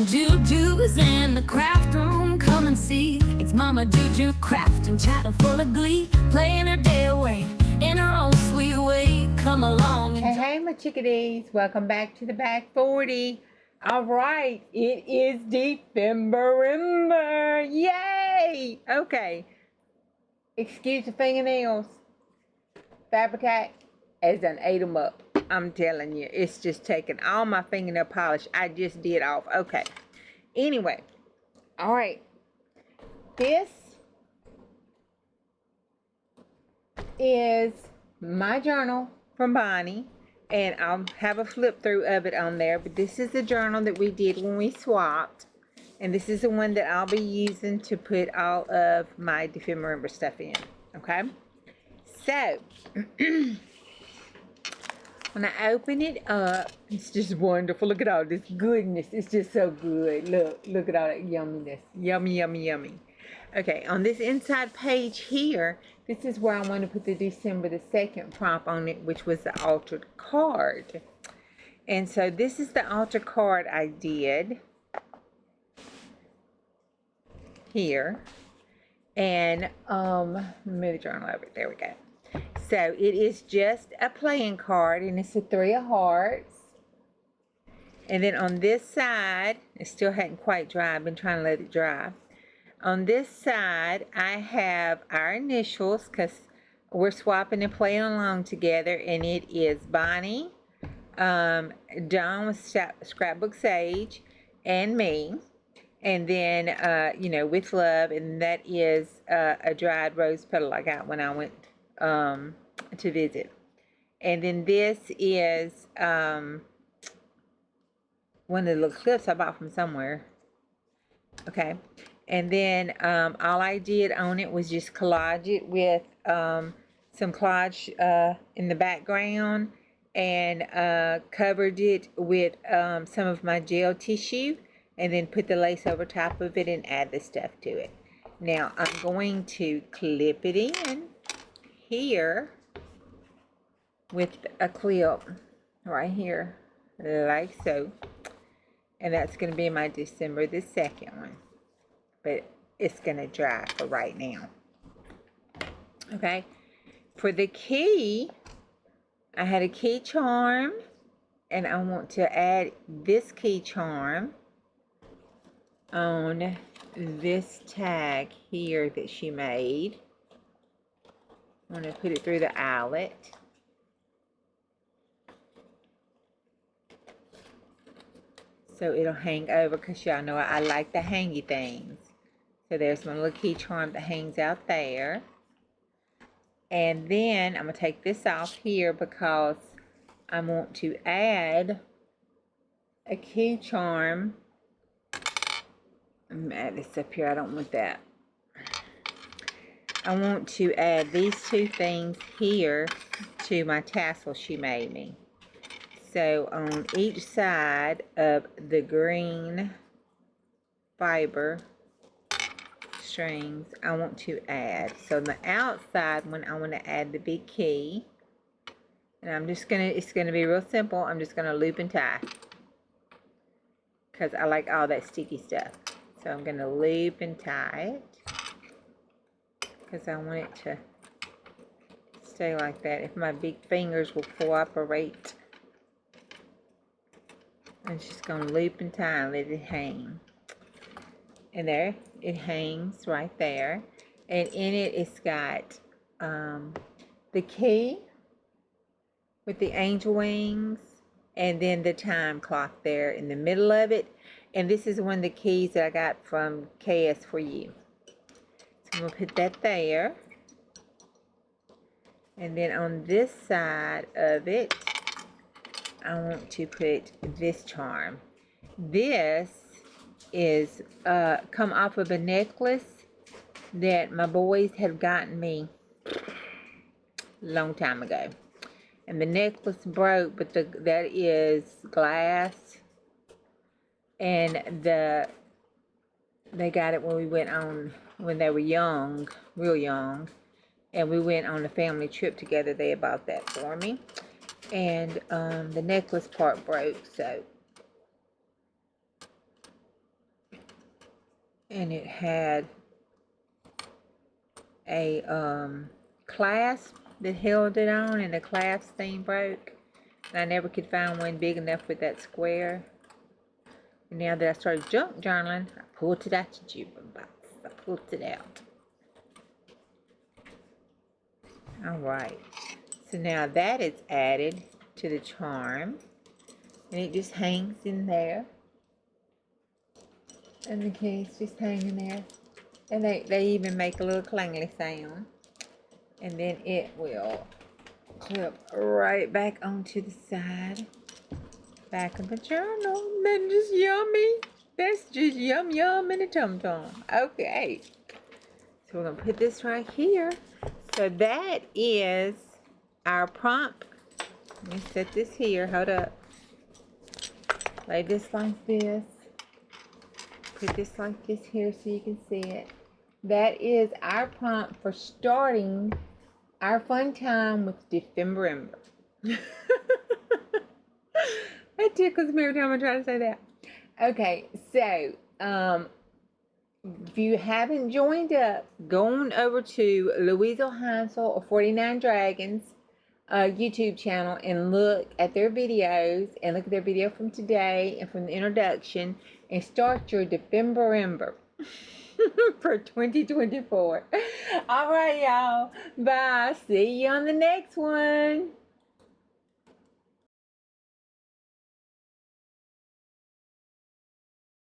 Juju's in the craft room, come and see. It's Mama Juju crafting, chatting full of glee, playing her day away in her own sweet way. Come along and Hey, my chickadees. Welcome back to the Back 40. All right, it is December. Yay! Okay. Excuse the fingernails. Fabricate has done ate them up. I'm telling you, it's just taken all my fingernail polish I just did off. Okay. Anyway. All right. This is my journal from Bonnie, and I'll have a flip through of it on there, but this is the journal that we did when we swapped, and this is the one that I'll be using to put all of my December stuff in. Okay, so when I open it up, it's just wonderful. Look at all this goodness. It's just so good. Look at all that yumminess. Yummy, yummy, yummy. Okay, on this inside page here, this is where I want to put the December the 2nd prompt on it, which was the altered card. And so this is the altered card I did here. And move the journal over. There we go. So it is just a playing card, and it's a 3 of hearts. And then on this side, it still hadn't quite dried. I've been trying to let it dry. On this side, I have our initials because we're swapping and playing along together, and it is Bonnie, John with Scrapbook Sage, and me. And then, with love, and that is a dried rose petal I got when I went to visit. And then this is one of the little clips I bought from somewhere. Okay. And then all I did on it was just collage it with some collage in the background, and covered it with some of my gel tissue, and then put the lace over top of it and add the stuff to it. Now I'm going to clip it in here with a clip right here, like so. And that's going to be my December the 2nd one. But it's going to dry for right now. Okay. For the key, I had a key charm, and I want to add this key charm on this tag here that she made. I'm going to put it through the eyelet. So it'll hang over, because y'all know I like the hangy things. So there's my little key charm that hangs out there. And then I'm going to take this off here because I want to add a key charm. I'm going to add this up here. I don't want that. I want to add these two things here to my tassel she made me. So on each side of the green fiber strings, I want to add. So on the outside one, I want to add the big key. And I'm just going to, it's going to be real simple. I'm just going to loop and tie, because I like all that sticky stuff. So I'm going to loop and tie it, because I want it to stay like that. If my big fingers will cooperate. I'm just going to loop and tie and let it hang. And there, it hangs right there. And in it, it's got the key with the angel wings, and then the time clock there in the middle of it. And this is one of the keys that I got from KS for You. So I'm going to put that there. And then on this side of it, I want to put this charm. This is come off of a necklace that my boys had gotten me a long time ago. And the necklace broke, but that is glass. And they got it when we went on, when they were young, real young. And we went on a family trip together. They bought that for me. And the necklace part broke, so and it had a clasp that held it on, and the clasp thing broke. And I never could find one big enough with that square. And now that I started junk journaling, I pulled it out the Juju box. I pulled it out. Alright, so now that is added to the charm, and it just hangs in there, and the keys just hanging there, and they even make a little clangly sound, and then it will clip right back onto the side, back of the journal. That's just yummy. That's just yum yum in a tum tum. Okay, so we're gonna put this right here. So that is our prompt. Let me set this here. Hold up. Lay this like this. Put this like this here so you can see it. That is our prompt for starting our fun time with December. That tickles me every time I try to say that. Okay, so if you haven't joined up, go on over to Louisa Hansel or 49 Dragons YouTube channel and look at their videos, and look at their video from today and from the introduction, and start your December for 2024. All right, y'all. Bye. See you on the next one.